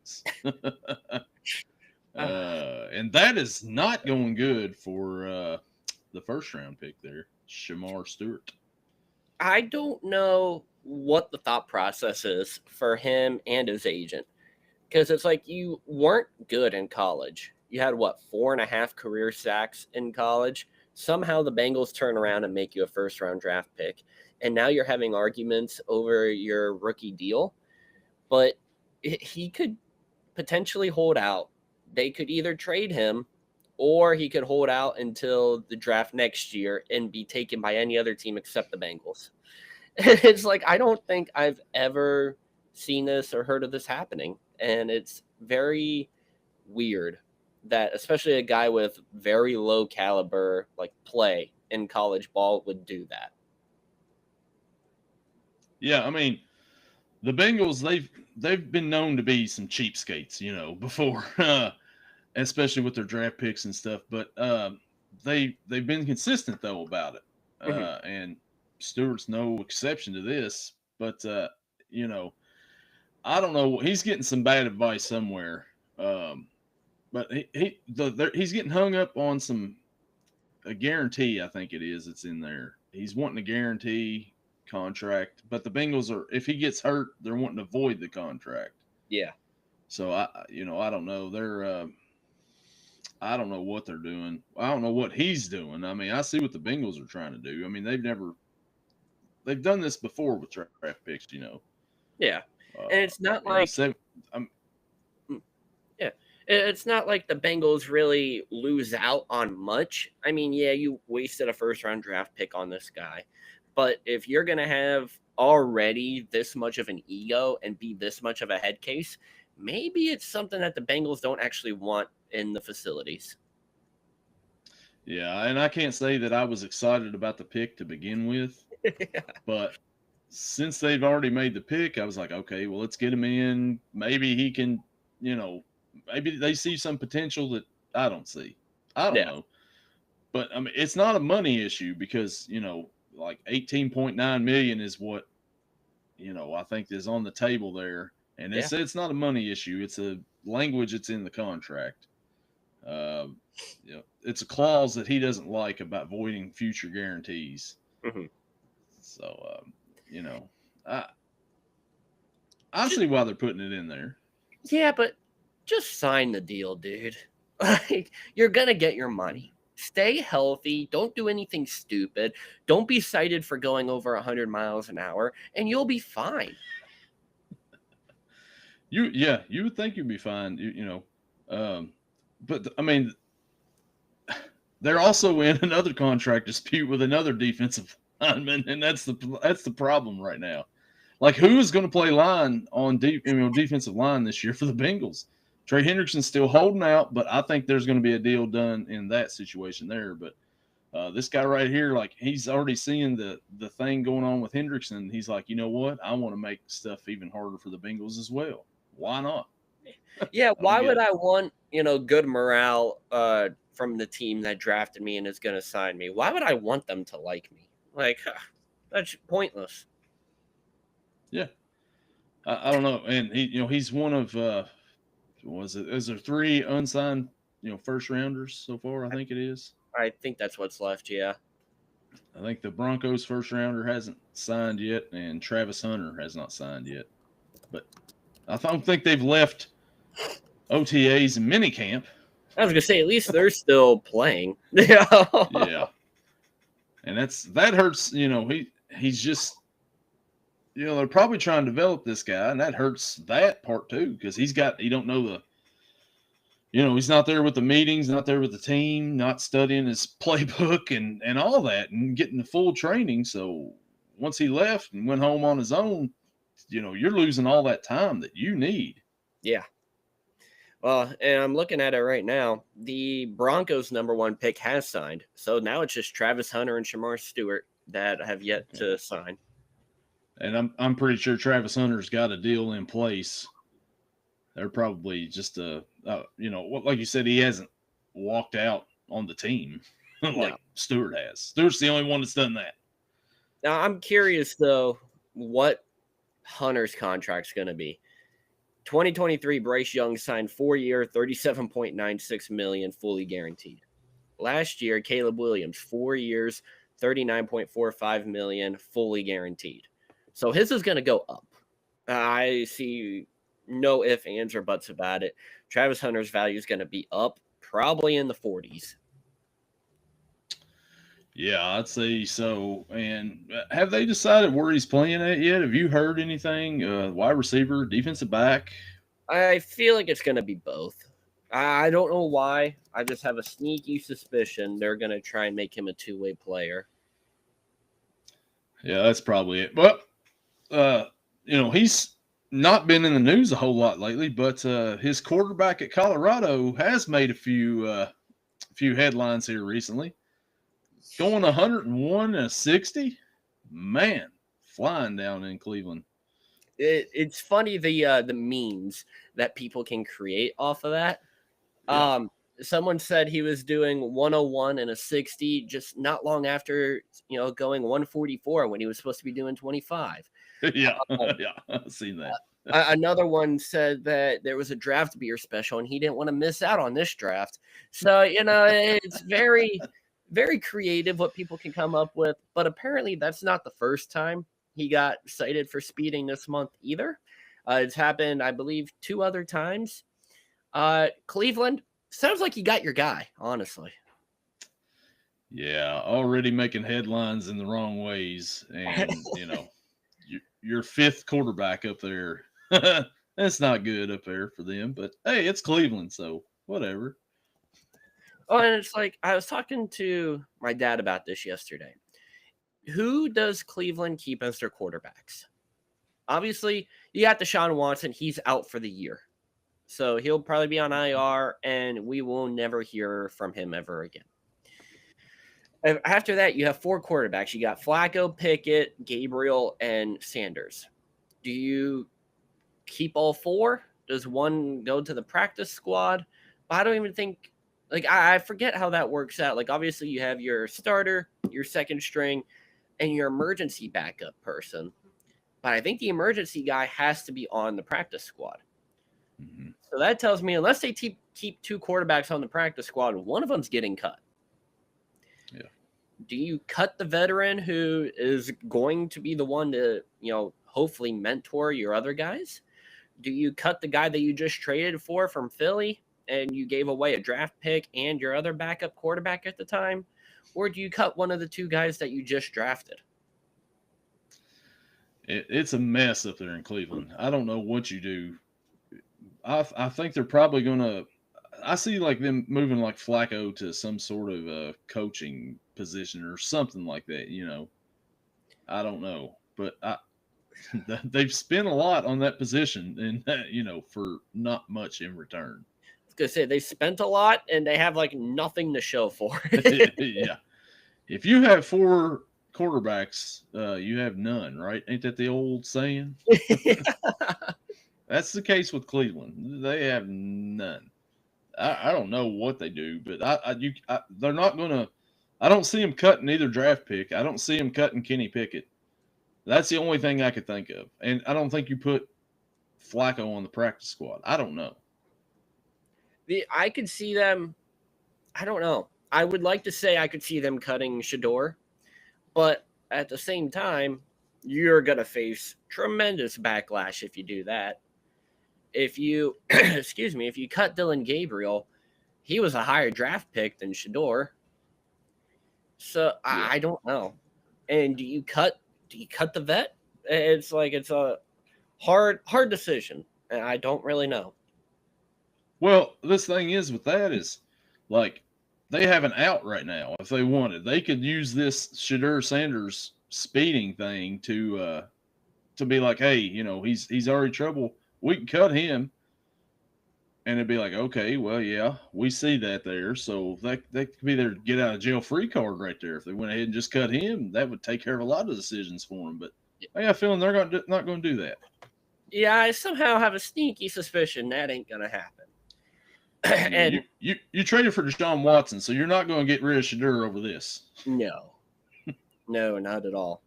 Texans. And that is not going good for the first round pick there, Shemar Stewart. I don't know what the thought process is for him and his agent, because it's like you weren't good in college. You had what, 4.5 career sacks in college. Somehow the Bengals turn around and make you a first round draft pick. And now you're having arguments over your rookie deal. But he could potentially hold out. They could either trade him or he could hold out until the draft next year and be taken by any other team except the Bengals. It's like, I don't think I've ever seen this or heard of this happening. And it's very weird that especially a guy with very low caliber like play in college ball would do that. Yeah, I mean, the Bengals they've been known to be some cheapskates, before, especially with their draft picks and stuff. But they've been consistent though about it, Mhm. and Stewart's no exception to this. But you know, I don't know. He's getting some bad advice somewhere. But he's getting hung up on a guarantee. I think it is. It's in there. He's wanting a guarantee contract, but the Bengals are. If he gets hurt, they're wanting to void the contract. Yeah. So I don't know. I don't know what they're doing. I don't know what he's doing. I mean, I see what the Bengals are trying to do. I mean, they've done this before with draft picks. Yeah. And it's not You know, like seven, yeah. It's not like the Bengals really lose out on much. I mean, yeah, you wasted a first round draft pick on this guy. But if you're going to have already this much of an ego and be this much of a head case, maybe it's something that the Bengals don't actually want in the facilities. yeah, and I can't say that I was excited about the pick to begin with, but since they've already made the pick, I was like, okay, well, let's get him in. Maybe he can, you know, maybe they see some potential that I don't see. I don't Yeah. know. But I mean, it's not a money issue because, like 18.9 million is what, I think is on the table there. And Yeah. it's not a money issue. It's a language that's in the contract. Uh, it's a clause that he doesn't like about voiding future guarantees. Hmm. So, you know, I I Just, see why they're putting it in there. yeah, but just sign the deal, dude. Like, you're going to get your money. Stay healthy. Don't do anything stupid. Don't be cited for going over 100 miles an hour, and you'll be fine. You would think you'd be fine. Um, but I mean, they're also in another contract dispute with another defensive lineman, and that's the problem right now. Like, who is going to play line on defensive line this year for the Bengals? Trey Hendrickson's still holding out, but I think there's going to be a deal done in that situation there. But this guy right here, like, he's already seeing the thing going on with Hendrickson. He's like, you know what? I want to make stuff even harder for the Bengals as well. Why not? Yeah, I don't why get would it. I want, good morale from the team that drafted me and is going to sign me? Why would I want them to like me? Like, that's pointless. Yeah, I don't know. And he's one of was it? Is there three unsigned first rounders so far? I think it is. I think that's what's left, yeah. I think the Broncos first rounder hasn't signed yet, and Travis Hunter has not signed yet. But I don't think they've left OTAs and minicamp. I was going to say, at least they're still playing. Yeah. Yeah, and that hurts. He's just they're probably trying to develop this guy, and that hurts that part too because he don't know he's not there with the meetings, not there with the team, not studying his playbook and all that and getting the full training. So once he left and went home on his own, you're losing all that time that you need. Yeah. Well, and I'm looking at it right now. The Broncos' number one pick has signed. So now it's just Travis Hunter and Shemar Stewart that have yet Okay. to sign. And I'm pretty sure Travis Hunter's got a deal in place. They're probably just like you said, he hasn't walked out on the team No. like Stewart has. Stewart's the only one that's done that. Now, I'm curious, though, what Hunter's contract's going to be. 2023, Bryce Young signed 4-year, $37.96 million, fully guaranteed. Last year, Caleb Williams, 4 years, $39.45 million, fully guaranteed. So his is going to go up. I see no ifs, ands, or buts about it. Travis Hunter's value is going to be up, probably in the 40s. Yeah, I'd say so. And have they decided where he's playing at yet? Have you heard anything? Wide receiver, defensive back? I feel like it's going to be both. I don't know why. I just have a sneaky suspicion they're going to try and make him a two-way player. Yeah, that's probably it. But he's not been in the news a whole lot lately. But his quarterback at Colorado has made a few headlines here recently. Going 101 and 60, man, flying down in Cleveland. It's funny the memes that people can create off of that. Yeah. Someone said he was doing 101 and a 60 just not long after going 144 when he was supposed to be doing 25. Yeah, yeah, I've seen that. Another one said that there was a draft beer special and he didn't want to miss out on this draft. So it's very, very creative what people can come up with. But apparently that's not the first time he got cited for speeding this month either. It's happened, I believe, 2 other times. Cleveland, sounds like you got your guy, honestly. Yeah, already making headlines in the wrong ways. And, your 5th quarterback up there, that's not good up there for them. But, hey, it's Cleveland, so whatever. Oh, and it's like I was talking to my dad about this yesterday. Who does Cleveland keep as their quarterbacks? Obviously, you got Deshaun Watson. He's out for the year. So he'll probably be on IR, and we will never hear from him ever again. After that, you have 4 quarterbacks. You got Flacco, Pickett, Gabriel, and Sanders. Do you keep all 4? Does one go to the practice squad? I don't even think – I forget how that works out. Obviously, you have your starter, your second string, and your emergency backup person. But I think the emergency guy has to be on the practice squad. Mm-hmm. So that tells me unless they keep 2 quarterbacks on the practice squad, one of them's getting cut. Yeah. Do you cut the veteran who is going to be the one to, hopefully mentor your other guys? Do you cut the guy that you just traded for from Philly and you gave away a draft pick and your other backup quarterback at the time? Or do you cut one of the 2 guys that you just drafted? It's a mess up there in Cleveland. I don't know what you do. I think they're probably going to – I see them moving Flacco to some sort of coaching position or something like that, I don't know. But they've spent a lot on that position and, for not much in return. I was going to say they spent a lot and they have nothing to show for it. Yeah. If you have 4 quarterbacks, you have none, right? Ain't that the old saying? That's the case with Cleveland. They have none. I don't know what they do, but they're not going to. I don't see them cutting either draft pick. I don't see them cutting Kenny Pickett. That's the only thing I could think of. And I don't think you put Flacco on the practice squad. I don't know. I could see them. I don't know. I would like to say I could see them cutting Shedeur, but at the same time, you're going to face tremendous backlash if you do that. If you, if you cut Dylan Gabriel, he was a higher draft pick than Shedeur. So yeah. I don't know. And do you cut the vet? It's a hard decision. And I don't really know. Well, this thing is with that is they have an out right now. If they wanted, they could use this Shedeur Sanders speeding thing to be like, hey, he's already trouble. We can cut him, and it'd be like, okay, well, yeah, we see that there. So that could be their get out of jail free card right there. If they went ahead and just cut him, that would take care of a lot of decisions for them. But I got a feeling they're not going to do that. Yeah, I somehow have a sneaky suspicion that ain't going to happen. And you traded for Deshaun Watson, so you're not going to get rid of Shedeur over this. No, not at all.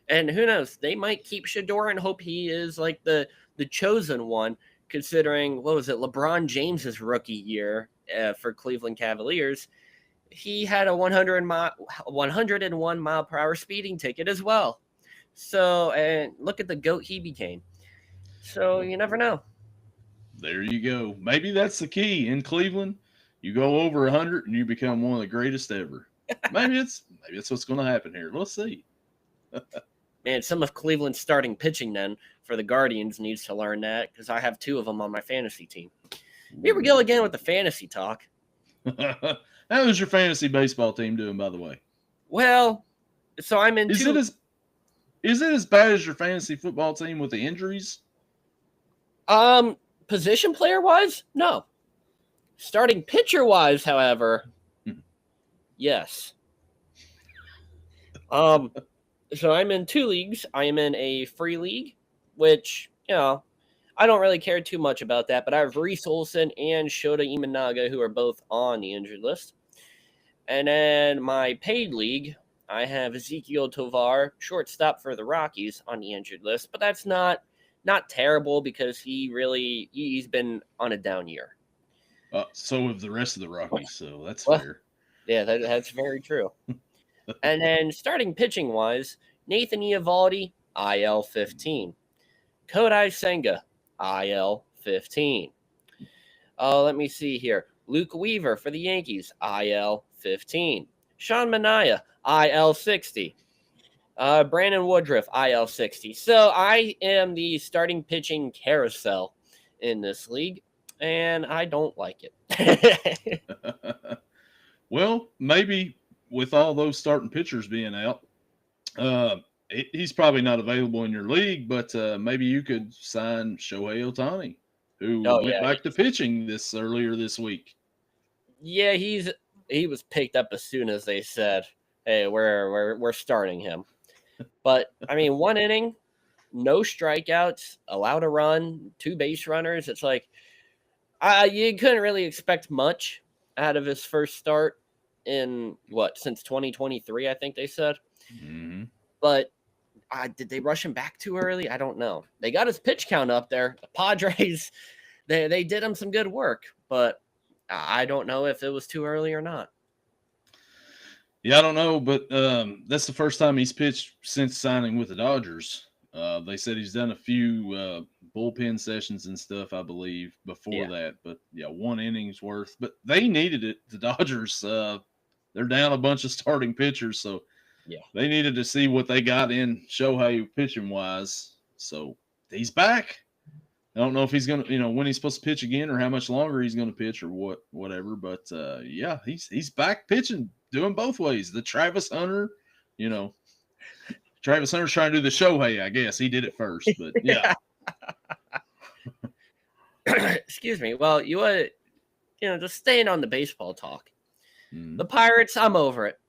And who knows? They might keep Shedeur and hope he is the chosen one considering, what was it, LeBron James's rookie year for Cleveland Cavaliers. He had a 101 mile per hour speeding ticket as well. So, and look at the GOAT he became. So you never know. There you go. Maybe that's the key in Cleveland. You go over 100 and you become one of the greatest ever. Maybe that's what's going to happen here. Let's see. Man, some of Cleveland's starting pitching then for the Guardians needs to learn that, because I have 2 of them on my fantasy team. Here we go again with the fantasy talk. How is your fantasy baseball team doing, by the way? Well, so I'm in Is it as bad as your fantasy football team with the injuries? Position player wise, no. Starting pitcher wise, however, yes. So I'm in 2 leagues. I am in a free league, which, I don't really care too much about that, but I have Reese Olson and Shota Imanaga, who are both on the injured list. And then my paid league, I have Ezekiel Tovar, shortstop for the Rockies, on the injured list, but that's not terrible, because he's been on a down year. So have the rest of the Rockies, so that's fair. Yeah, that's very true. And then starting pitching wise, Nathan Eovaldi, IL 15. Kodai Senga, IL 15. Let me see here. Luke Weaver for the Yankees, IL 15. Sean Manaea, IL 60. Brandon Woodruff, IL 60. So I am the starting pitching carousel in this league, and I don't like it. Well, maybe with all those starting pitchers being out, he's probably not available in your league, but maybe you could sign Shohei Ohtani, who went back to pitching earlier this week. Yeah, he was picked up as soon as they said, "Hey, we're starting him." But I mean, 1 inning, no strikeouts, allowed a run, 2 base runners. It's like you couldn't really expect much out of his first start in since 2023, I think they said. Mm-hmm. But did they rush him back too early? I don't know. They got his pitch count up there. The Padres, they did him some good work, but I don't know if it was too early or not. Yeah, I don't know, but that's the first time he's pitched since signing with the Dodgers. They said he's done a few bullpen sessions and stuff, I believe, before that. But 1 inning's worth. But they needed it. The Dodgers, they're down a bunch of starting pitchers, so they needed to see what they got in Shohei pitching wise. So he's back. I don't know if he's going to, when he's supposed to pitch again, or how much longer he's going to pitch, or whatever. But he's back pitching, doing both ways. The Travis Hunter, Travis Hunter's trying to do the Shohei, I guess. He did it first, but yeah. Excuse me. Well, just staying on the baseball talk. The Pirates, I'm over it.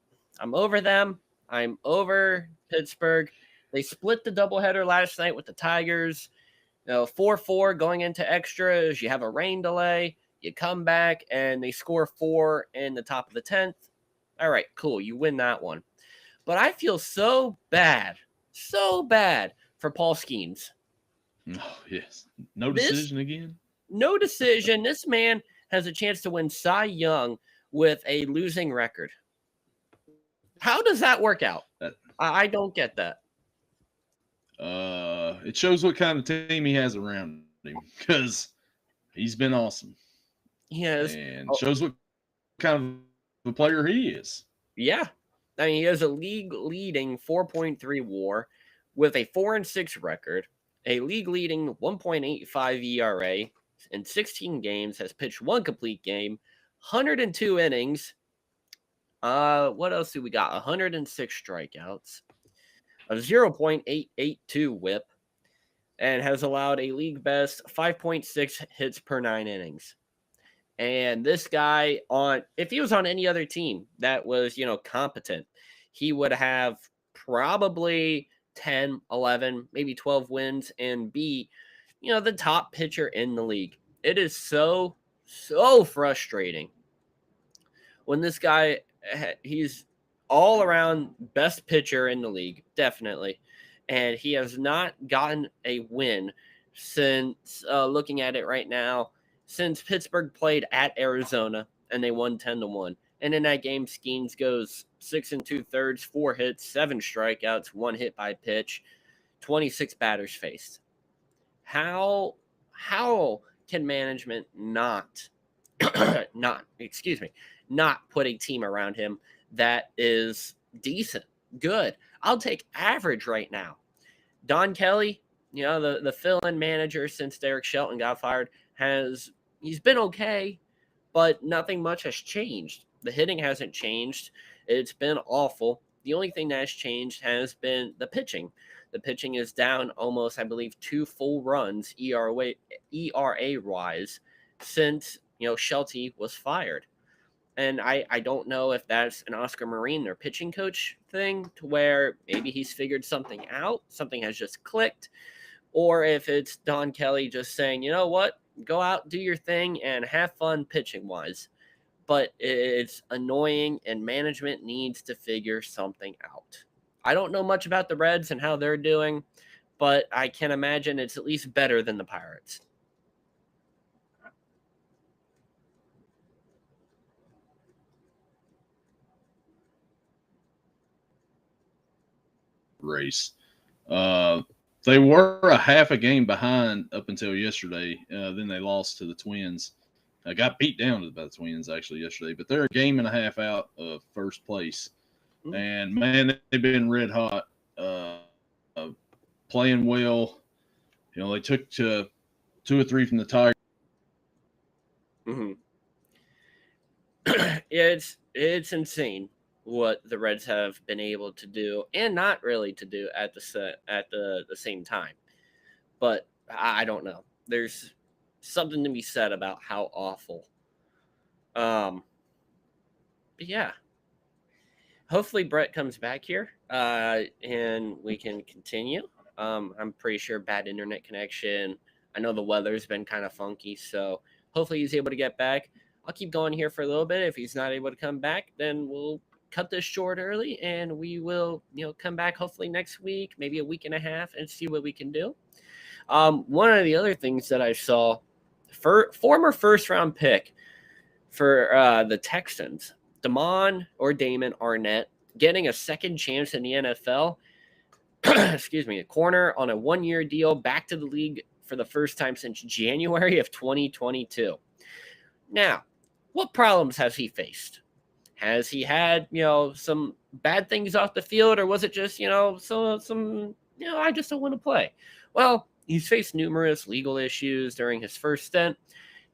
I'm over them. I'm over Pittsburgh. They split the doubleheader last night with the Tigers. 4-4 going into extras. You have a rain delay. You come back, and they score 4 in the top of the 10th. All right, cool. You win that one. But I feel so bad for Paul Skeens. Oh, yes. No decision again? No decision. This man has a chance to win Cy Young with a losing record. How does that work out? I don't get that. It shows what kind of team he has around him, because he's been awesome. Yes. And shows what kind of a player he is. Yeah. I mean, he has a league-leading 4.3 WAR with a 4-6 record, a league-leading 1.85 ERA in 16 games, has pitched 1 complete game, 102 innings. What else do we got? 106 strikeouts, a 0.882 whip, and has allowed a league best 5.6 hits per 9 innings. And this guy, if he was on any other team that was, competent, he would have probably 10, 11, maybe 12 wins and be, the top pitcher in the league. It is so frustrating when this guy, he's all around best pitcher in the league, definitely. And he has not gotten a win since looking at it right now, since Pittsburgh played at Arizona and they won 10-1. And in that game, Skeens goes 6 2/3, 4 hits, 7 strikeouts, 1 hit by pitch, 26 batters faced. How can management not put a team around him that is decent, good? I'll take average right now. Don Kelly, the fill-in manager since Derek Shelton got fired, he's been okay, but nothing much has changed. The hitting hasn't changed. It's been awful. The only thing that has changed has been the pitching. The pitching is down almost, I believe, 2 full runs ERA-wise since, Shelty was fired. And I don't know if that's an Oscar Marin, their pitching coach thing, to where maybe he's figured something out, something has just clicked, or if it's Don Kelly just saying, you know what, go out, do your thing, and have fun pitching-wise. But it's annoying, and management needs to figure something out. I don't know much about the Reds and how they're doing, but I can imagine it's at least better than the Pirates. Race. They were a half a game behind up until yesterday. Then they lost to the Twins. Got beat down by the Twins actually yesterday, but they're a game and a half out of first place. And man, they've been red hot, playing well. They took 2 or 3 from the Tigers. Mm-hmm. It's insane what the Reds have been able to do and not really to do at the same time. But I don't know. There's something to be said about how awful. But yeah. Hopefully Brett comes back here and we can continue. I'm pretty sure bad internet connection. I know the weather's been kind of funky, so hopefully he's able to get back. I'll keep going here for a little bit. If he's not able to come back, then we'll cut this short early and we will, come back hopefully next week, maybe a week and a half, and see what we can do. One of the other things that I saw, former first-round pick for the Texans, Damon Arnett, getting a second chance in the NFL. Excuse me, a corner on a 1-year deal, back to the league for the first time since January of 2022. Now, what problems has he faced? Has he had, some bad things off the field, or was it just, some I just don't want to play? Well, he's faced numerous legal issues during his first stint,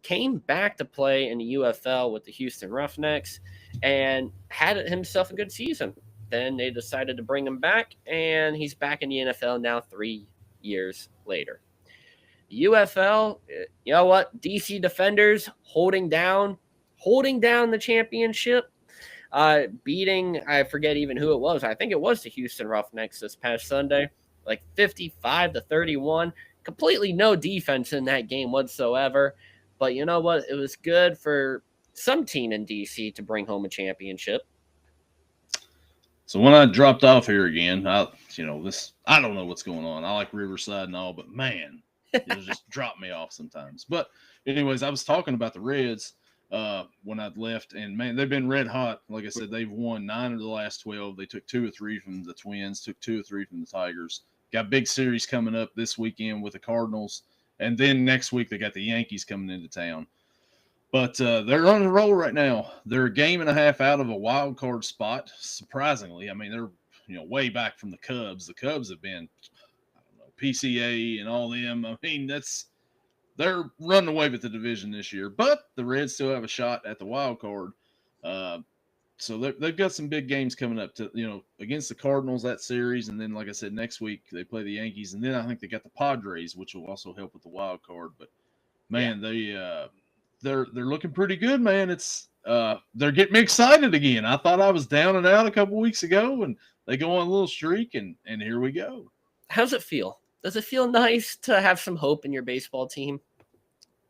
came back to play in the UFL with the Houston Roughnecks, and had himself a good season. Then they decided to bring him back, and he's back in the NFL now 3 years later. UFL, you know what? DC Defenders holding down the championship, beating, I forget even who it was. I think it was the Houston Roughnecks this past Sunday, like 55-31. Completely no defense in that game whatsoever. But you know what? It was good for some team in DC to bring home a championship. So when I dropped off here again, I don't know what's going on. I like Riverside and all, but man, it'll just drop me off sometimes. But anyways, I was talking about the Reds when I'd left, and man, they've been red hot. Like I said, they've won 9 of the last 12. They took 2 or 3 from the Twins, took 2 or 3 from the Tigers. Got big series coming up this weekend with the Cardinals, and then next week they got the Yankees coming into town. But they're on the roll right now. They're a game and a half out of a wild card spot, surprisingly. I mean, they're way back from the Cubs. The Cubs have been, PCA and all them. I mean, they're running away with the division this year. But the Reds still have a shot at the wild card. So they've got some big games coming up to against the Cardinals, that series, and then like I said, next week they play the Yankees, and then I think they got the Padres, which will also help with the wild card. But man, they're looking pretty good, man. It's they're getting me excited again. I thought I was down and out a couple weeks ago, and they go on a little streak, and here we go. How's it feel? Does it feel nice to have some hope in your baseball team?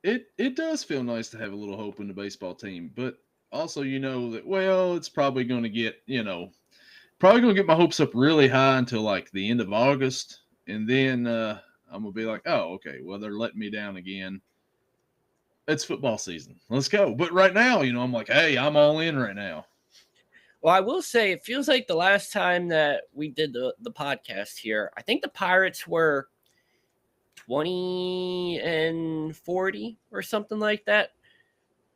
It does feel nice to have a little hope in the baseball team, but also that it's probably going to get my hopes up really high until like the end of August, and then I'm gonna be like, oh, okay, well they're letting me down again. It's football season. Let's go. But right now, I'm like, hey, I'm all in right now. Well, I will say it feels like the last time that we did the podcast here, I think the Pirates were 20-40 or something like that.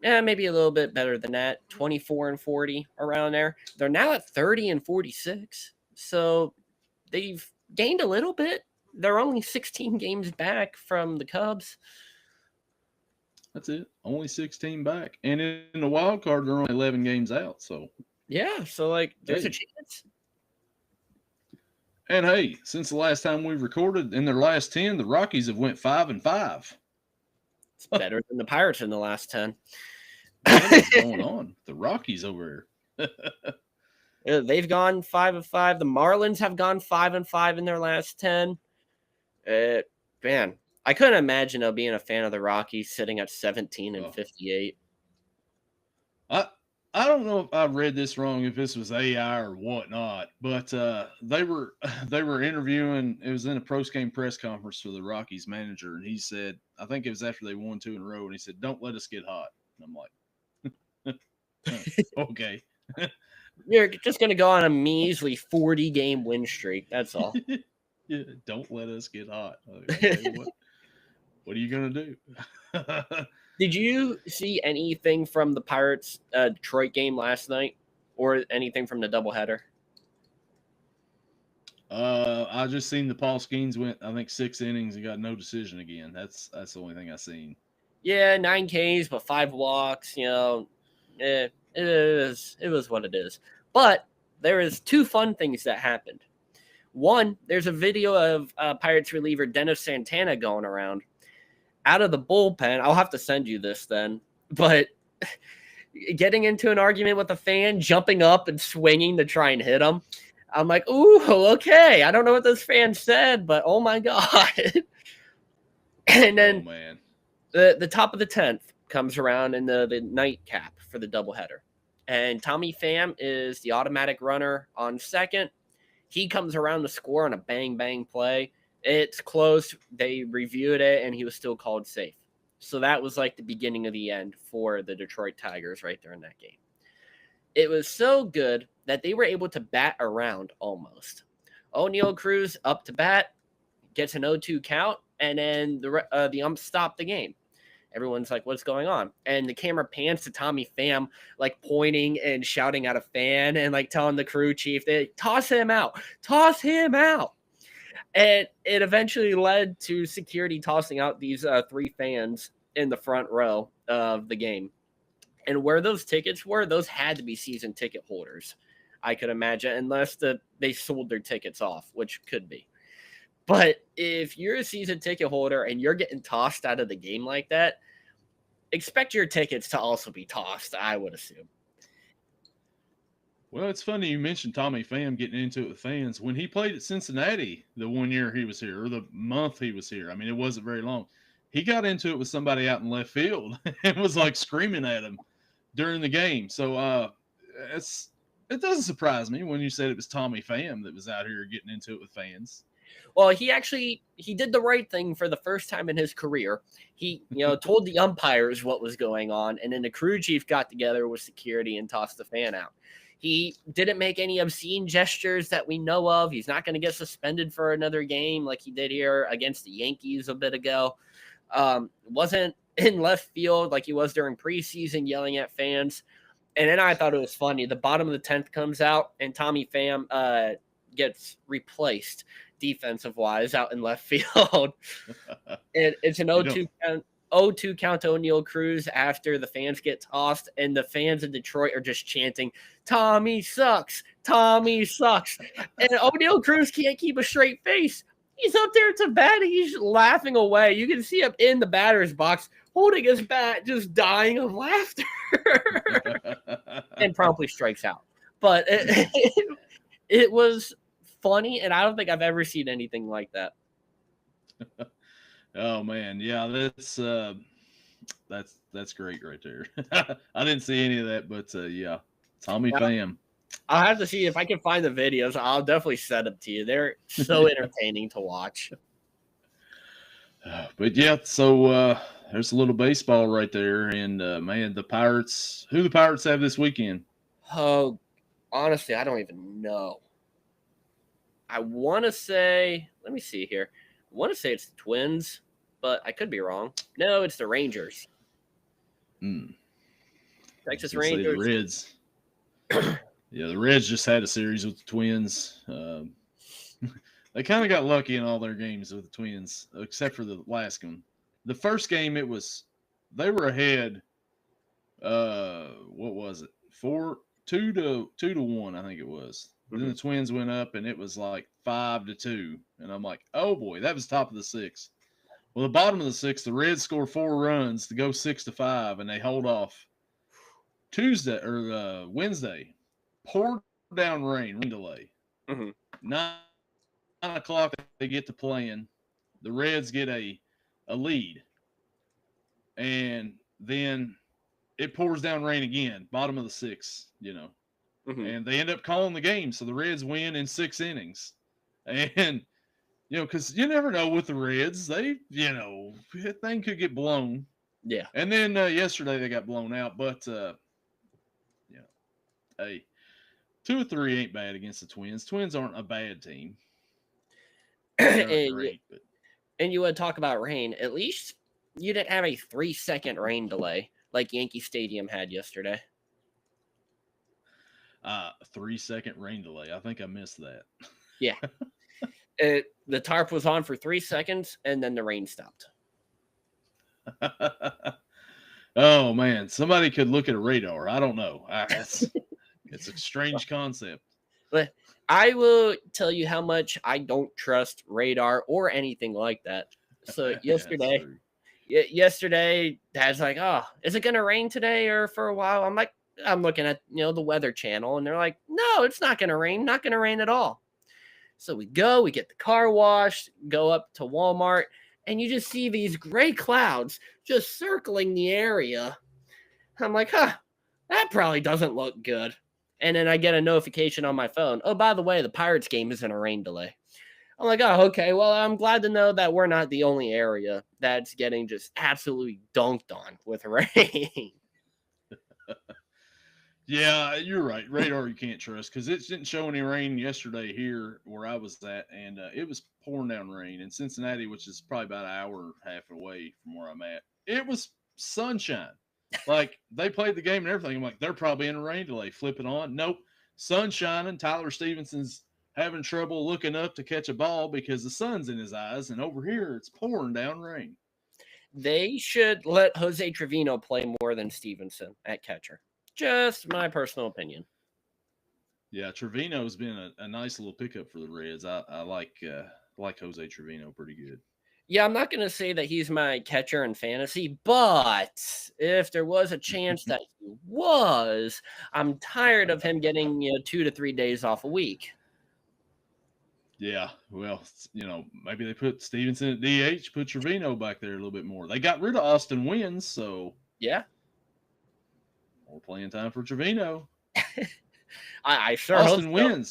Yeah, maybe a little bit better than that. 24-40 around there. They're now at 30-46. So they've gained a little bit. They're only 16 games back from the Cubs. That's it. Only 16 back. And in the wild card, they're only 11 games out. So Yeah, so like there's a hey. chance. And hey, since the last time we've recorded, in their last 10, the Rockies have went 5-5. It's better than the Pirates in the last 10. What is going on? The Rockies over here. They've gone 5-5. The Marlins have gone 5-5 in their last 10. Man, I couldn't imagine being a fan of the Rockies sitting at 17-58. I don't know if I read this wrong, if this was AI or whatnot, but they were interviewing. It was in a post-game press conference for the Rockies manager, and he said, I think it was after they won 2 in a row, and he said, "Don't let us get hot." And I'm like, okay. You're just going to go on a measly 40-game win streak. That's all. Yeah, don't let us get hot. Okay, what are you going to do? Did you see anything from the Pirates Detroit game last night or anything from the doubleheader? I just seen the Paul Skeens went, I think, 6 innings and got no decision again. That's the only thing I seen. Yeah, 9 Ks, but 5 walks. It was what it is. But there is 2 fun things that happened. One, there's a video of Pirates reliever Dennis Santana going around out of the bullpen. I'll have to send you this then. But getting into an argument with a fan, jumping up and swinging to try and hit him. I'm like, ooh, okay. I don't know what this fan said, but oh my God. And then the top of the 10th comes around in the nightcap for the doubleheader. And Tommy Pham is the automatic runner on second. He comes around to score on a bang play. It's close. They reviewed it, and he was still called safe. So that was like the beginning of the end for the Detroit Tigers right there in that game. It was so good that they were able to bat around almost. O'Neal Cruz up to bat, gets an 0-2 count, and then the ump stopped the game. Everyone's like, what's going on? And the camera pans to Tommy Pham, like pointing and shouting at a fan and like telling the crew chief, toss him out. And it eventually led to security tossing out these 3 fans in the front row of the game. And where those tickets were, those had to be season ticket holders, I could imagine, unless they sold their tickets off, which could be. But if you're a season ticket holder and you're getting tossed out of the game like that, expect your tickets to also be tossed, I would assume. Well, it's funny you mentioned Tommy Pham getting into it with fans. When he played at Cincinnati the 1 year he was here, or the month he was here, I mean, it wasn't very long, he got into it with somebody out in left field and was like screaming at him during the game. So it doesn't surprise me when you said it was Tommy Pham that was out here getting into it with fans. Well, he did the right thing for the first time in his career. He, told the umpires what was going on, and then the crew chief got together with security and tossed the fan out. He didn't make any obscene gestures that we know of. He's not going to get suspended for another game like he did here against the Yankees a bit ago. Wasn't in left field like he was during preseason yelling at fans. And then I thought it was funny. The bottom of the 10th comes out, and Tommy Pham gets replaced defensive-wise out in left field. And it's an 0-2 count to O'Neal Cruz after the fans get tossed, and the fans in Detroit are just chanting, Tommy sucks, Tommy sucks. And O'Neal Cruz can't keep a straight face. He's up there to bat. He's laughing away. You can see him in the batter's box holding his bat, just dying of laughter. And promptly strikes out. But it was funny, and I don't think I've ever seen anything like that. Oh man, yeah, that's great right there. I didn't see any of that, but yeah, Tommy Pham. I'll have to see if I can find the videos. I'll definitely send them to you. They're so entertaining to watch. But yeah, so there's a little baseball right there, and man, the Pirates. Who the Pirates have this weekend? Oh, honestly, I don't even know. I want to say, let me see here. I want to say it's the Twins, but I could be wrong. No, it's the Rangers. I was Texas gonna say the Rangers. Reds. Yeah, the Reds just had a series with the Twins. They kind of got lucky in all their games with the Twins, except for the last one. The first game, they were ahead. What was it? 2-1, I think it was. Then Mhm. the Twins went up, and it was like 5-2, and I'm like, oh boy, that was top of the sixth. Well, the bottom of the sixth, the Reds score 4 runs to go 6-5, and they hold off. Tuesday or Wednesday, poured down rain delay. Mhm. 9 o'clock, they get to playing. The Reds get a lead, and then it pours down rain again. Bottom of the sixth, Mhm. and they end up calling the game, so the Reds win in 6 innings. And because you never know with the Reds, that thing could get blown. Yeah. And then yesterday they got blown out, but hey, 2 or 3 ain't bad against the Twins. Twins aren't a bad team. They aren't and, you, great, but and you would talk about rain. At least you didn't have a 3-second rain delay like Yankee Stadium had yesterday. 3-second rain delay. I think I missed that. Yeah. The tarp was on for 3 seconds, and then the rain stopped. Oh man, somebody could look at a radar. I don't know. It's a strange concept. But I will tell you how much I don't trust radar or anything like that. So Yeah, that's yesterday, true. Dad's like, "Oh, is it gonna rain today or for a while?" I'm looking at the Weather Channel, and they're like, "No, it's not gonna rain. Not gonna rain at all." So we get the car washed, go up to Walmart, and you just see these gray clouds just circling the area. I'm like, that probably doesn't look good. And then I get a notification on my phone. Oh, by the way, the Pirates game is in a rain delay. I'm like, oh, okay. Well, I'm glad to know that we're not the only area that's getting just absolutely dunked on with rain. Yeah, you're right. Radar you can't trust because it didn't show any rain yesterday here where I was at, and it was pouring down rain in Cincinnati, which is probably about an hour and a half away from where I'm at. It was sunshine. Like they played the game and everything. I'm like, they're probably in a rain delay. Flip it on. Nope. Sun shining. Tyler Stevenson's having trouble looking up to catch a ball because the sun's in his eyes, and over here it's pouring down rain. They should let Jose Trevino play more than Stevenson at catcher. Just my personal opinion. Yeah, Trevino's been a nice little pickup for the Reds. I like Jose Trevino pretty good. Yeah, I'm not going to say that he's my catcher in fantasy, but if there was a chance that he was, I'm tired of him getting 2 to 3 days off a week. Yeah, well, maybe they put Stevenson at DH, put Trevino back there a little bit more. They got rid of Austin Wins, so Yeah, more playing time for Trevino. I sure hope so.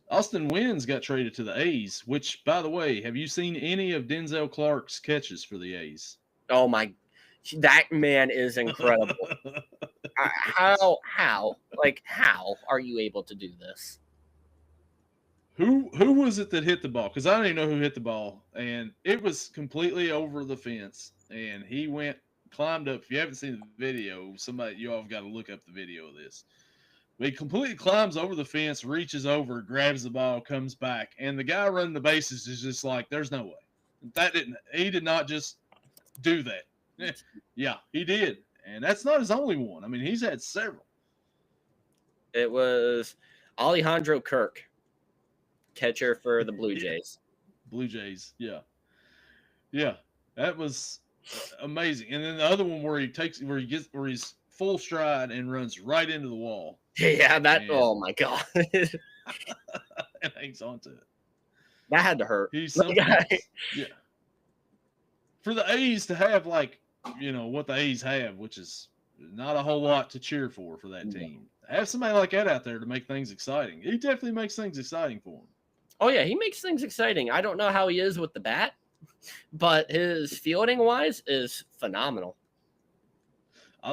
Austin Wins got traded to the A's, which, by the way, have you seen any of Denzel Clark's catches for the A's? Oh my, that man is incredible. How are you able to do this? Who was it that hit the ball? Because I don't even know who hit the ball, and it was completely over the fence, and he climbed up. If you haven't seen the video, you all have got to look up the video of this. But he completely climbs over the fence, reaches over, grabs the ball, comes back, and the guy running the bases is just like, "There's no way he did not just do that." Yeah, he did, and that's not his only one. I mean, he's had several. It was Alejandro Kirk, catcher for the Blue Jays. Blue Jays, yeah, that was amazing. And then the other one where where he's full stride and runs right into the wall. Yeah, oh my god, and hangs on to it. That had to hurt. He's something else. Yeah. For the A's to have what the A's have, which is not a whole lot to cheer for that team. Have somebody like that out there to make things exciting. He definitely makes things exciting for him. Oh yeah, he makes things exciting. I don't know how he is with the bat, but his fielding wise is phenomenal.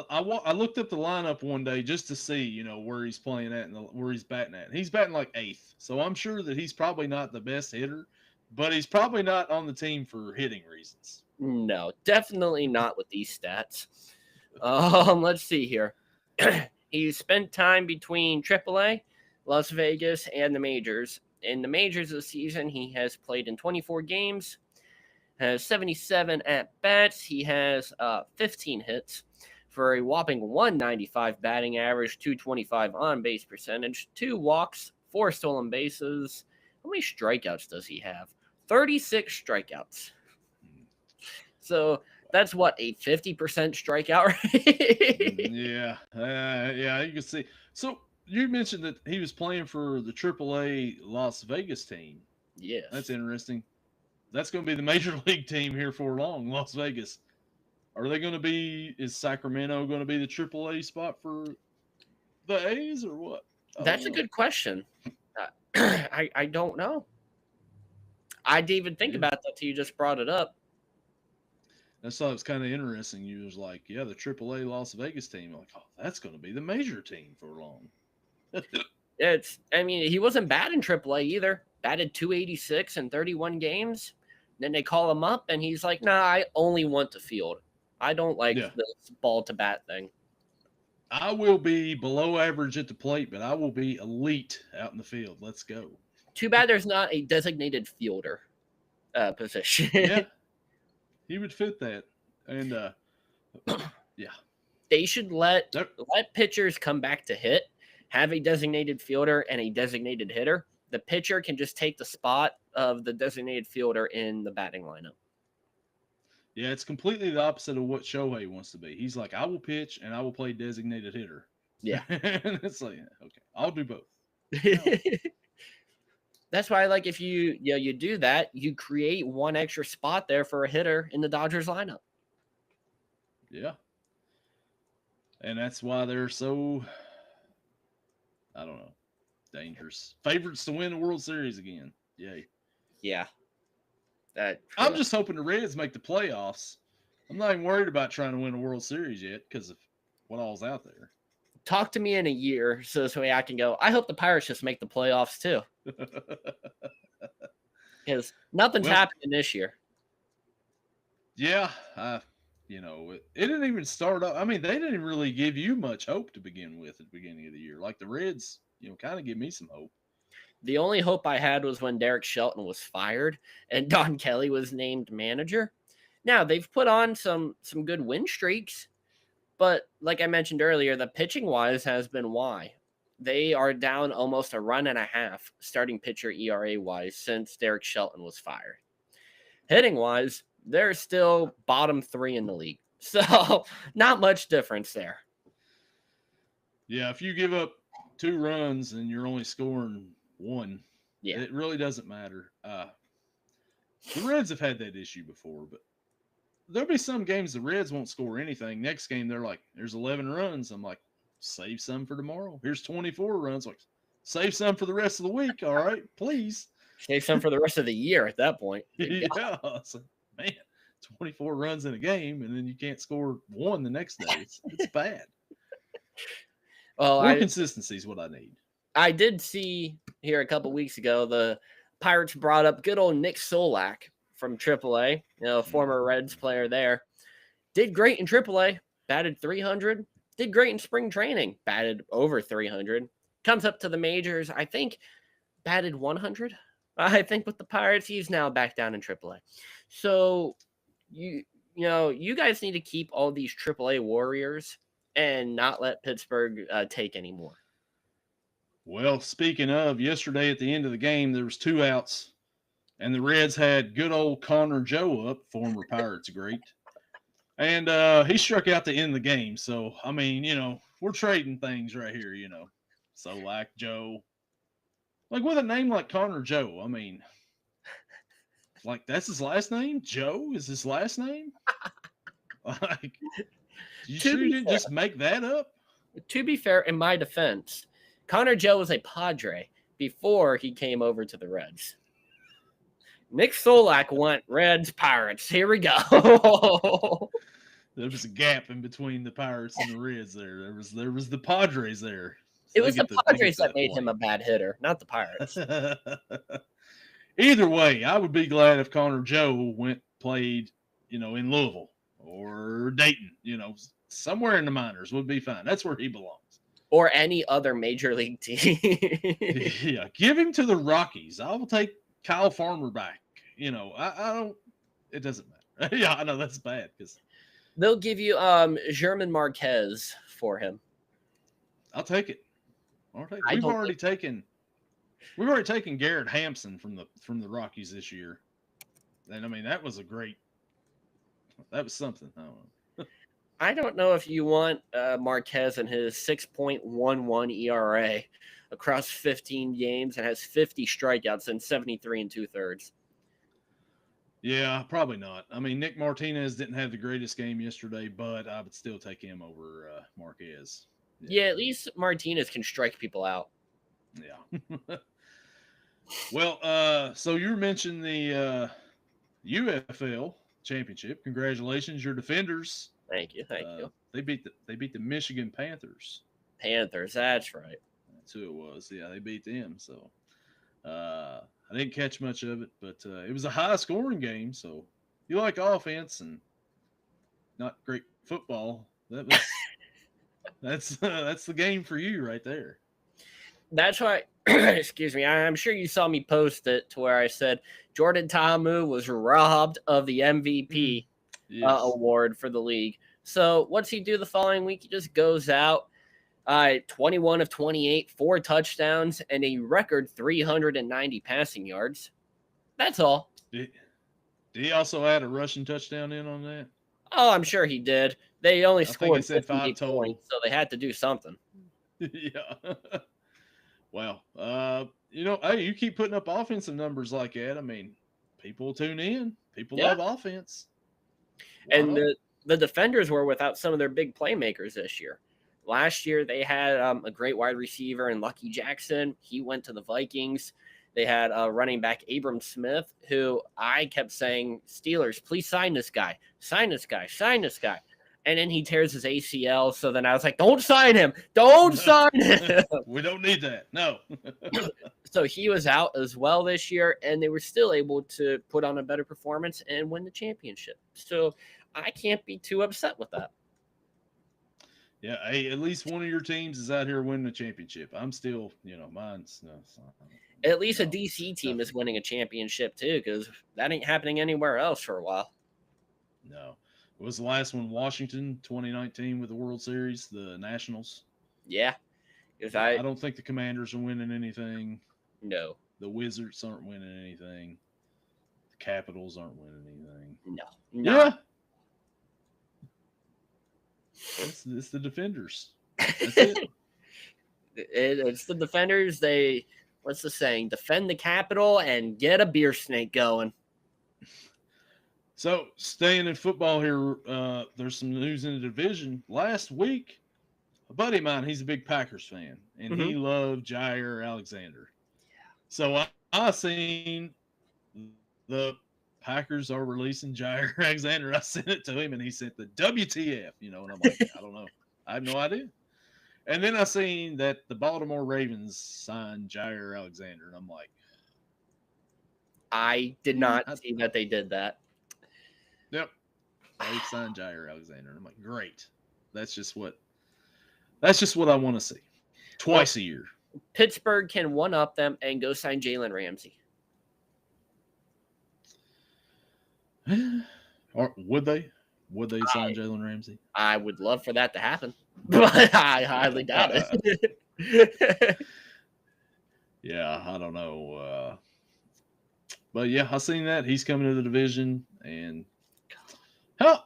I looked up the lineup one day just to see, where he's playing at and where he's batting at. He's batting like 8th, so I'm sure that he's probably not the best hitter, but he's probably not on the team for hitting reasons. No, definitely not with these stats. Let's see here. He spent time between AAA, Las Vegas, and the majors. In the majors this season, he has played in 24 games, has 77 at bats. He has 15 hits for a whopping 195 batting average, 225 on base percentage, 2 walks, 4 stolen bases. How many strikeouts does he have? 36 strikeouts. So that's what, a 50% strikeout rate? Yeah, you can see. So you mentioned that he was playing for the AAA Las Vegas team. Yes. That's interesting. That's going to be the major league team here for long, Las Vegas. Are they going to be? Is Sacramento going to be the AAA spot for the A's or what? That's a good question. I don't know. I didn't even think about that till you just brought it up. I thought it was kind of interesting. You was like, yeah, the AAA Las Vegas team. I'm like, oh, that's going to be the major team for long. He wasn't bad in AAA either. Batted 286 in 31 games. Then they call him up, and he's like, nah, I only want to field. I don't like this ball to bat thing. I will be below average at the plate, but I will be elite out in the field. Let's go. Too bad there's not a designated fielder position. Yeah, he would fit that. And yeah, they should let pitchers come back to hit, have a designated fielder and a designated hitter. The pitcher can just take the spot of the designated fielder in the batting lineup. Yeah, it's completely the opposite of what Shohei wants to be. He's like, I will pitch and I will play designated hitter. Yeah. And it's like, okay, I'll do both. That's why, like, if you do that, you create one extra spot there for a hitter in the Dodgers lineup. Yeah. And that's why they're so, I don't know, dangerous. Favorites to win the World Series again. Yay. Yeah. I'm just hoping the Reds make the playoffs. I'm not even worried about trying to win a World Series yet because of what all's out there. Talk to me in a year so this way I can go, I hope the Pirates just make the playoffs too. Because nothing's happening this year. Yeah. It didn't even start up. I mean, they didn't really give you much hope to begin with at the beginning of the year. Like the Reds, kind of give me some hope. The only hope I had was when Derek Shelton was fired and Don Kelly was named manager. Now, they've put on some good win streaks, but like I mentioned earlier, the pitching-wise has been why. They are down almost a run and a half starting pitcher ERA-wise since Derek Shelton was fired. Hitting-wise, they're still bottom 3 in the league. So, not much difference there. Yeah, if you give up 2 runs and you're only scoring 1, it really doesn't matter. The Reds have had that issue before, but there'll be some games the Reds won't score anything. Next game, they're like, there's 11 runs. I'm like, save some for tomorrow. Here's 24 runs. Like, save some for the rest of the week. All right, please. Save some for the rest of the year at that point. Yeah. So, man, 24 runs in a game, and then you can't score 1 the next day. It's bad. Well, more consistency is what I need. I did see here a couple weeks ago, the Pirates brought up good old Nick Solak from AAA, former Reds player there. Did great in AAA, batted 300. Did great in spring training, batted over 300. Comes up to the majors, I think, batted 100. I think with the Pirates, he's now back down in AAA. So, you guys need to keep all these AAA warriors and not let Pittsburgh take anymore. Well, speaking of, yesterday at the end of the game, there was 2 outs, and the Reds had good old Connor Joe up, former Pirates great, and he struck out to end the game. So, I mean, we're trading things right here, So, like Joe, like with a name like Connor Joe, I mean, like that's his last name? Joe is his last name? Like, you sure you didn't just make that up? To be fair, in my defense, Connor Joe was a Padre before he came over to the Reds. Nick Solak went Reds Pirates. Here we go. There was a gap in between the Pirates and the Reds there. There was the Padres there. It So was the they get Padres that made him point. a bad hitter, not the Pirates. Either way, I would be glad if Connor Joe played, in Louisville or Dayton, somewhere in the minors would be fine. That's where he belongs. Or any other major league team. Yeah, give him to the Rockies. I will take Kyle Farmer back. I don't. It doesn't matter. Yeah, I know that's bad because they'll give you German Marquez for him. I'll take it. We've already taken Garrett Hampson from the Rockies this year, and I mean that was something. I don't know. I don't know if you want Marquez and his 6.11 ERA across 15 games and has 50 strikeouts and 73 2/3. Yeah, probably not. I mean, Nick Martinez didn't have the greatest game yesterday, but I would still take him over Marquez. Yeah, at least Martinez can strike people out. Yeah. Well, so you mentioned the UFL championship. Congratulations, your Defenders. Thank you. They beat the Michigan Panthers. Panthers, that's right. That's who it was. Yeah, they beat them. So I didn't catch much of it, but it was a high scoring game. So you like offense and not great football. That's the game for you right there. That's why. Excuse me. I'm sure you saw me post it to where I said Jordan Ta'amu was robbed of the MVP award for the league. So what's he do the following week? He just goes out, 21 of 28, 4 touchdowns, and a record 390 passing yards. That's all. Did he also add a rushing touchdown in on that? Oh, I'm sure he did. They only scored 5 total points, so they had to do something. Yeah. Well, hey, you keep putting up offensive numbers like that. I mean, people tune in. People love offense. And the Defenders were without some of their big playmakers this year. Last year, they had a great wide receiver in Lucky Jackson. He went to the Vikings. They had running back Abram Smith, who I kept saying, Steelers, please sign this guy. Sign this guy. Sign this guy. And then he tears his ACL. So then I was like, don't sign him. Don't sign him. We don't need that. No. So he was out as well this year, and they were still able to put on a better performance and win the championship. So I can't be too upset with that. Yeah, hey, at least one of your teams is out here winning the championship. I'm still, mine's no. At least a DC team is winning a championship too, because that ain't happening anywhere else for a while. No. It was the last one, Washington, 2019 with the World Series, the Nationals. Yeah. Because I don't think the Commanders are winning anything. No. The Wizards aren't winning anything. The Capitals aren't winning anything. No. Yeah. It's the Defenders. That's it. It's the Defenders. What's the saying? Defend the Capitol and get a beer snake going. So, staying in football here, there's some news in the division. Last week, a buddy of mine, he's a big Packers fan, and he loved Jair Alexander. Yeah. So, I seen the Packers are releasing Jair Alexander. I sent it to him, and he sent the WTF, and I'm like, I don't know. I have no idea. And then I seen that the Baltimore Ravens signed Jair Alexander, and I'm like, I did not see that they did that. Yep. They signed Jair Alexander. And I'm like, great. That's just what I want to see. Twice a year. Pittsburgh can one-up them and go sign Jalen Ramsey. Or would they? Would they sign Jalen Ramsey? I would love for that to happen, but I highly doubt it. Yeah, I don't know. But yeah, I seen that. He's coming to the division. And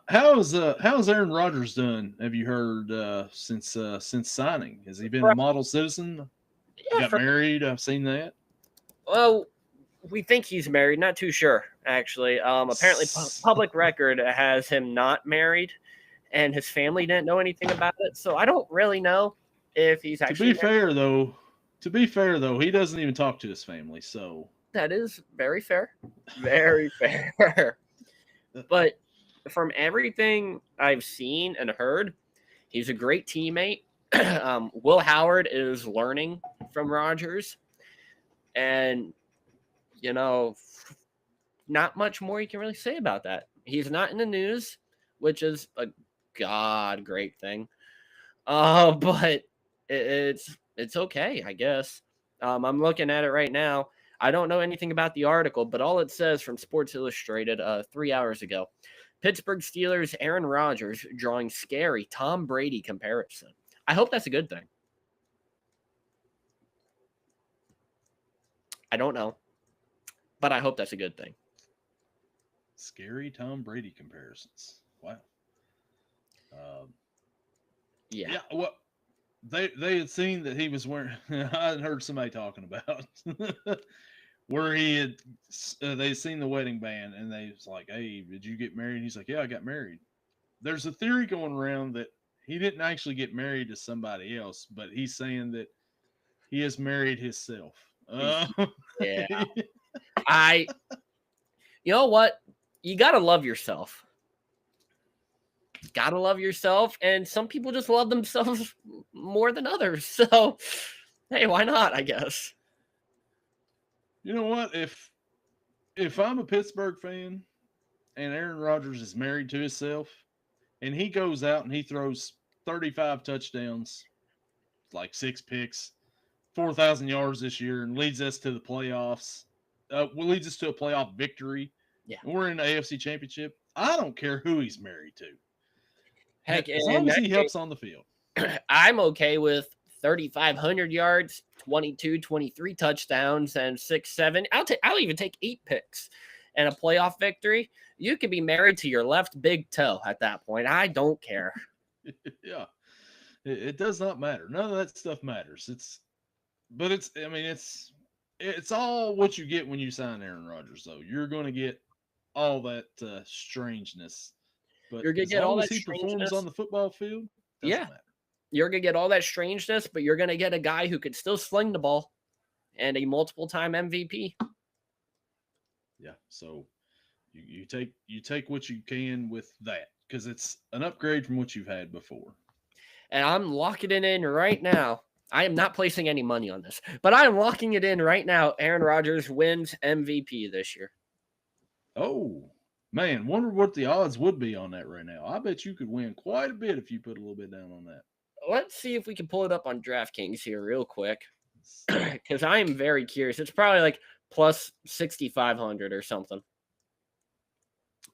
how's Aaron Rodgers done? Have you heard since signing? Has he been a model citizen? Yeah, got married. I've seen that. Well, we think he's married. Not too sure, actually. Apparently, public record has him not married, and his family didn't know anything about it. So I don't really know if he's actually. To be fair though, he doesn't even talk to his family. So That is very fair. Very fair. But from everything I've seen and heard, he's a great teammate. Will Howard is learning from Rodgers. And, you know, not much more you can really say about that. He's not in the news, which is a great thing. But it's okay, I guess. I'm looking at it right now. I don't know anything about the article, but all it says from Sports Illustrated 3 hours ago. Pittsburgh Steelers Aaron Rodgers drawing scary Tom Brady comparison. I hope that's a good thing. I don't know, but I hope that's a good thing. Scary Tom Brady comparisons. Wow. Yeah. Well, they had seen that he was wearing. I had heard somebody talking about where he had. They seen the wedding band, and they was like, "Hey, did you get married?" And he's like, "Yeah, I got married." There's a theory going around that he didn't actually get married to somebody else, but he's saying that he has married himself. Yeah. You know what? You gotta love yourself. Gotta love yourself, and some people just love themselves more than others. So, hey, why not? I guess. You know what? If I'm a Pittsburgh fan and Aaron Rodgers is married to himself, and he goes out and he throws 35 touchdowns, like 6 picks, 4,000 yards this year, and leads us to the playoffs, leads us to a playoff victory. Yeah. And we're in the AFC Championship. I don't care who he's married to. Heck, as long as he helps on the field. I'm okay with 3,500 yards, 22, 23 touchdowns, and 6, 7. I'll even take 8 picks and a playoff victory. You could be married to your left big toe at that point. I don't care. Yeah. It does not matter. None of that stuff matters. It's all what you get when you sign Aaron Rodgers, though. You're going to get all that strangeness. But you're gonna as get long all as that he performs on the football field, doesn't matter. You're gonna get all that strangeness, but you're gonna get a guy who could still sling the ball and a multiple-time MVP. Yeah. So you take what you can with that, because it's an upgrade from what you've had before. And I'm locking it in right now. I am not placing any money on this, but I'm locking it in right now. Aaron Rodgers wins MVP this year. Oh, man, wonder what the odds would be on that right now. I bet you could win quite a bit if you put a little bit down on that. Let's see if we can pull it up on DraftKings here real quick, because I am very curious. It's probably like plus 6,500 or something.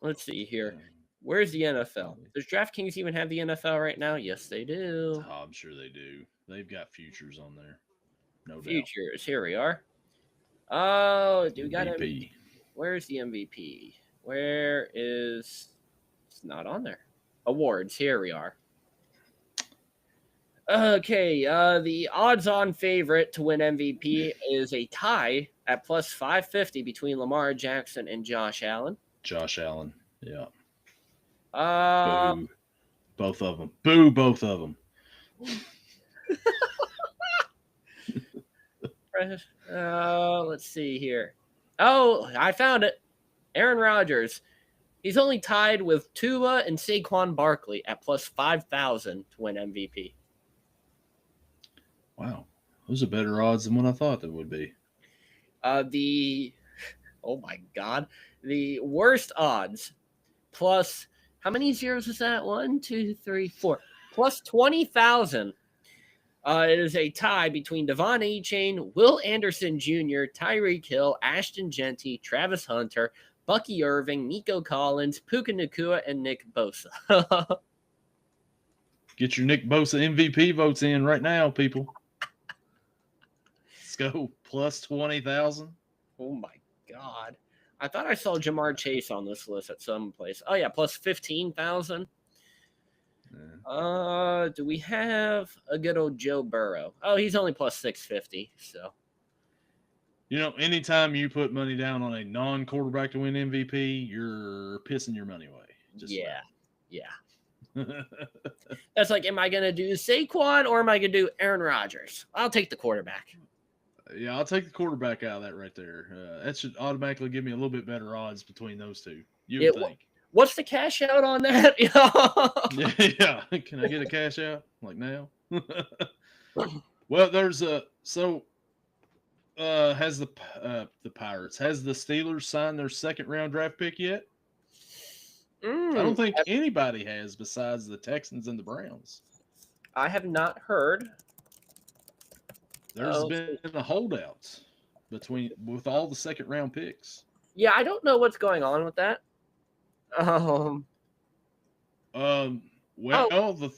Let's see here. Where's the NFL? Does DraftKings even have the NFL right now? Yes, they do. Oh, I'm sure they do. They've got futures on there. No doubt. Futures. Here we are. Oh, do we got MVP? Where's the MVP? Where is? It's not on there. Awards. Here we are. Okay. The odds-on favorite to win MVP is a tie at plus 550 between Lamar Jackson and Josh Allen. Josh Allen. Yeah. Boo. Both of them. Boo, both of them. Let's see here. Oh, I found it. Aaron Rodgers. He's only tied with Tua and Saquon Barkley at plus 5,000 to win MVP. Wow. Those are better odds than what I thought they would be. Oh my God. The worst odds plus, how many zeros is that? 1, 2, 3, 4. Plus 20,000. It is a tie between Devon Achane, Will Anderson Jr., Tyreek Hill, Ashton Genty, Travis Hunter, Bucky Irving, Nico Collins, Puka Nacua, and Nick Bosa. Get your Nick Bosa MVP votes in right now, people. Let's go. Plus 20,000. Oh my God. I thought I saw Jamar Chase on this list at some place. Oh yeah, plus 15,000. Yeah. Do we have a good old Joe Burrow? Oh, he's only plus 650. So, anytime you put money down on a non-quarterback to win MVP, you're pissing your money away. Yeah. That's like, am I going to do Saquon or am I going to do Aaron Rodgers? I'll take the quarterback. Yeah, I'll take the quarterback out of that right there. That should automatically give me a little bit better odds between those two. You Yeah, would think. what's the cash out on that? Yeah, yeah. Can I get a cash out like now? Well, there's a has the Pirates has the Steelers signed their second round draft pick yet? I don't Mm, think anybody has besides the Texans and the Browns. I have not heard. There's Let's been see. a holdout with all the second round picks. Yeah, I don't know what's going on with that. Um. Um, Oh, well, the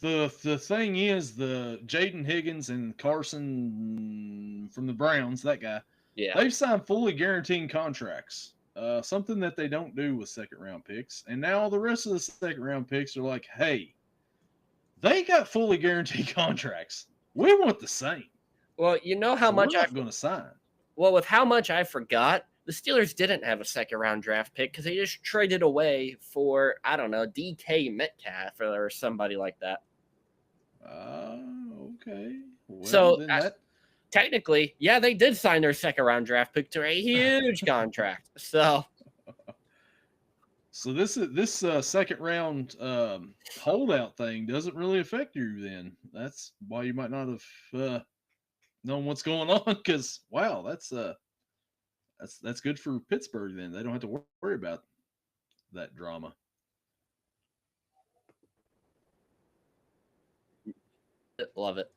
thing is, the Jaden Higgins and Carson from the Browns, that guy, yeah. they've signed fully guaranteed contracts. Something that they don't do with second round picks. And now the rest of the second round picks are like, hey, they got fully guaranteed contracts. We want the same. Well, you know how So we're much not going to sign. well, with how much I forgot, the Steelers didn't have a second round draft pick because they just traded away for, I don't know, DK Metcalf or somebody like that. Okay. Well, So then that. technically, yeah, they did sign their second round draft pick to a huge contract. So this second round holdout thing doesn't really affect you. Then that's why you might not have known what's going on. Because wow, that's good for Pittsburgh. Then they don't have to worry about that drama. Love it.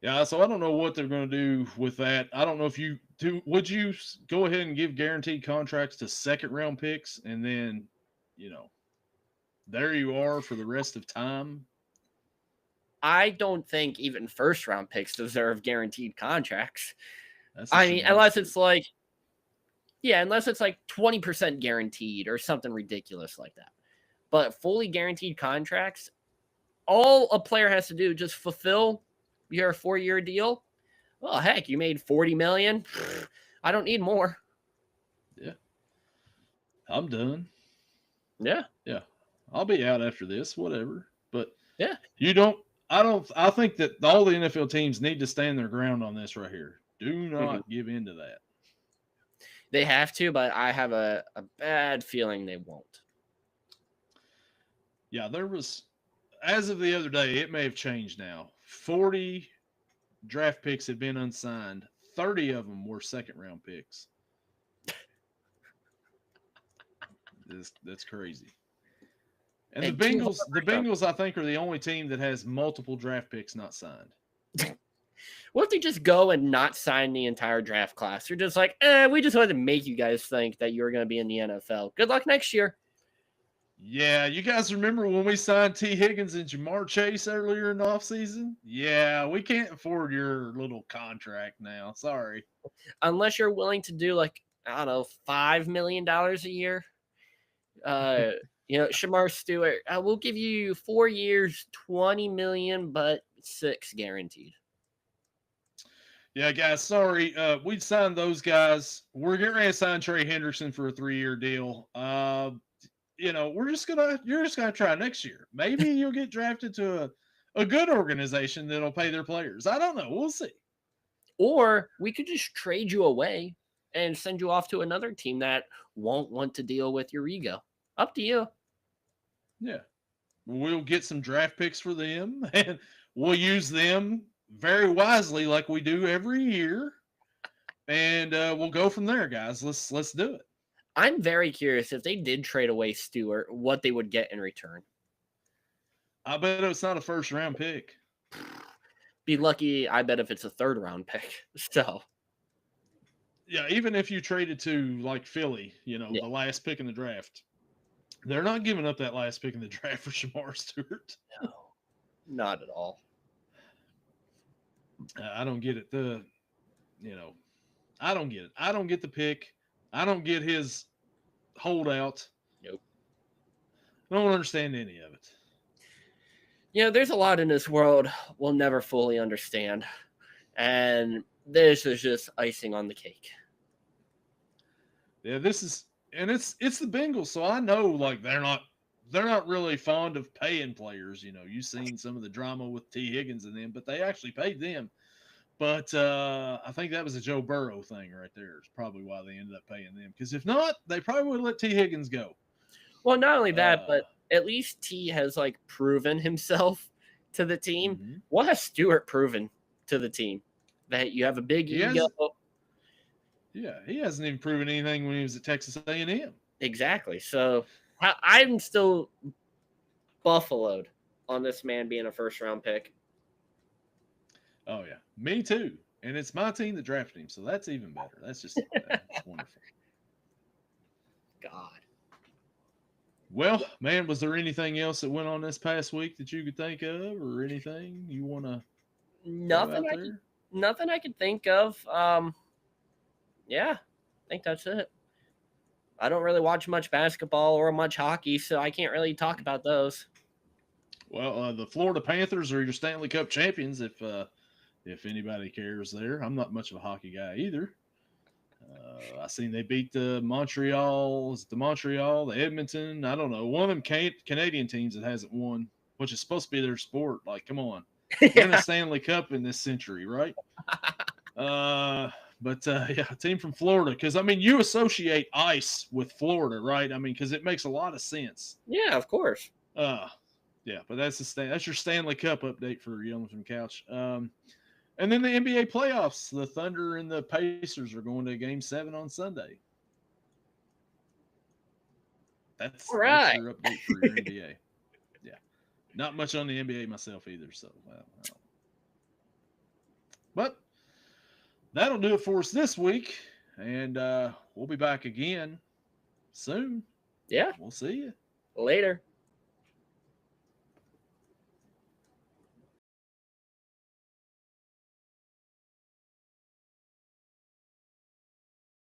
Yeah, so I don't know what they're going to do with that. I don't know if you do. Would you go ahead and give guaranteed contracts to second round picks, and then, you know, there you are for the rest of time? I don't think even first round picks deserve guaranteed contracts. That's I mean, Shemar Stewart. unless it's like 20% guaranteed or something ridiculous like that. But fully guaranteed contracts, all a player has to do is just fulfill your 4-year deal. Well, heck, you made 40 million. I don't need more. Yeah, I'm done. Yeah. Yeah, I'll be out after this, whatever. But Yeah. you don't. I don't. I think that all the NFL teams need to stand their ground on this right here. Do Mhm. not give in to that. They have to, but I have a bad feeling they won't. Yeah, there was, as of the other day, it may have changed now. 40 draft picks had been unsigned. 30 of them were second round picks. That's crazy. And And the Bengals, I think, are the only team that has multiple draft picks not signed. What if they just go and not sign the entire draft class? They're just like, we just wanted to make you guys think that you were going to be in the NFL. Good luck next year. Yeah, you guys remember when we signed T. Higgins and Jamar Chase earlier in the offseason? Yeah, we can't afford your little contract now. Sorry. Unless you're willing to do like, I don't know, $5 million a year. Shemar Stewart, we'll give you 4 years, 20 million, but 6 guaranteed. Yeah, guys, sorry. We'd signed those guys. We're getting ready to sign Trey Hendrickson for a 3-year deal. You're just gonna try next year. Maybe you'll get drafted to a good organization that'll pay their players. I don't know. We'll see. Or we could just trade you away and send you off to another team that won't want to deal with your ego. Up to you. Yeah. We'll get some draft picks for them and we'll use them very wisely like we do every year. And we'll go from there, guys. Let's do it. I'm very curious if they did trade away Stewart, what they would get in return. I bet it's not a first round pick. Be lucky, I bet, if it's a 3rd round pick. So, yeah, even if you traded to like Philly, the last pick in the draft, they're not giving up that last pick in the draft for Shemar Stewart. No, not at all. I don't get it. I don't get it. I don't get the pick. I don't get his holdout. Nope. I don't understand any of it. There's a lot in this world we'll never fully understand. And this is just icing on the cake. Yeah, it's the Bengals, so I know like they're not really fond of paying players. You've seen some of the drama with T. Higgins and them, but they actually paid them. But I think that was a Joe Burrow thing right there. It's probably why they ended up paying them. Because if not, they probably would have let T. Higgins go. Well, not only that, Uh, but at least T has like proven himself to the team. mhm. What has Stewart proven to the team? That you have a big He ego. has, yeah, he hasn't even proven anything when he was at Texas A&M. Exactly. So I'm still buffaloed on this man being a first round pick. Oh yeah, me too. And it's my team that drafted him, so that's even better. That's wonderful. God. Well, man, was there anything else that went on this past week that you could think of, or anything you want to throw Nothing out I could there? nothing I could think of. Yeah, I think that's it. I don't really watch much basketball or much hockey, so I can't really talk about those. Well, the Florida Panthers are your Stanley Cup champions. If anybody cares, there. I'm not much of a hockey guy either. I seen they beat the Montreal. Is it the Montreal, the Edmonton? I don't know. One of them Canadian teams that hasn't won, which is supposed to be their sport. Like, come on, win a Yeah. Stanley Cup in this century, right? Uh, but yeah, a team from Florida. Because I mean, you associate ice with Florida, right? I mean, because it makes a lot of sense. Yeah, of course. Uh, yeah, but that's your Stanley Cup update for Yelling from the Couch. And then the NBA playoffs, the Thunder and the Pacers are going to Game 7 on Sunday. All That's right. your update for your NBA. Yeah, not much on the NBA myself either. So, but that'll do it for us this week, and we'll be back again soon. Yeah. We'll see you. Later.